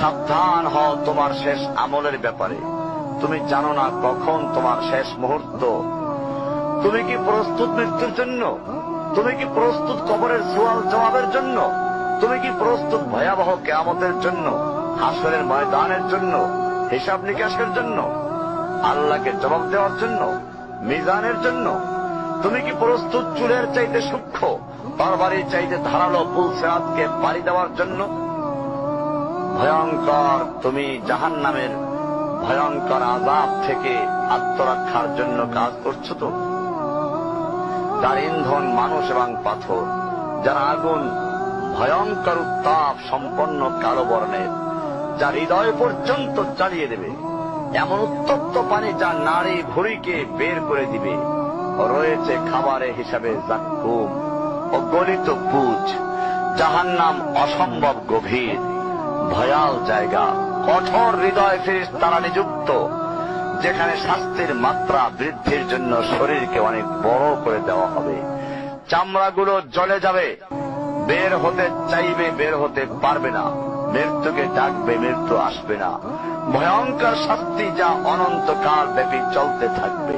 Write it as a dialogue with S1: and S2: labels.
S1: সাবধান হও তোমার শেষ আমলের ব্যাপারে। তুমি জানো না কখন তোমার শেষ মুহূর্ত। তুমি কি প্রস্তুত মৃত্যুর জন্য? তুমি কি প্রস্তুত কবরের সওয়াল জবাবের জন্য? তুমি কি প্রস্তুত ভয়াবহ কিয়ামতের জন্য, হাসরের ময়দানের জন্য, হিসাব নিকাশের জন্য, আল্লাহকে জবাব দেওয়ার জন্য, মিজানের জন্য? তুমি কি প্রস্তুত চুলের চাইতে সূক্ষ্ম, তরবারির চাইতে ধারালো পুল সিরাতকে পাড়ি দেওয়ার জন্য? ভয়ঙ্কর তুমি জাহান্নামের ভয়ঙ্কর আযাব থেকে আত্মরক্ষার জন্য কাজ করছো তো? যার ইন্ধন মানুষ এবং পাথর, যারা আগুন ভয়ঙ্কর উত্তাপ সম্পন্ন কালো বর্ণের, যা হৃদয় পর্যন্ত জ্বালিয়ে দেবে, এমন উত্তপ্ত পানি যা নাড়ি ভুঁড়িকে বের করে দিবে। রয়েছে খাবারের হিসাবে জাক্কুম ও গলিত পুঁজ। জাহান্নাম অসম্ভব গভীর, ভয়াল জায়গা, কঠোর হৃদয় ফেরেশতারা নিযুক্ত, যেখানে শাস্তির মাত্রা বৃদ্ধির জন্য শরীরকে অনেক বড় করে দেওয়া হবে। চামড়াগুলো জ্বলে যাবে, বের হতে চাইবে, বের হতে পারবে না। মৃত্যুকে ডাকবে, মৃত্যু আসবে না। ভয়ঙ্কর শাস্তি যা অনন্তকাল ব্যাপী চলতে থাকবে।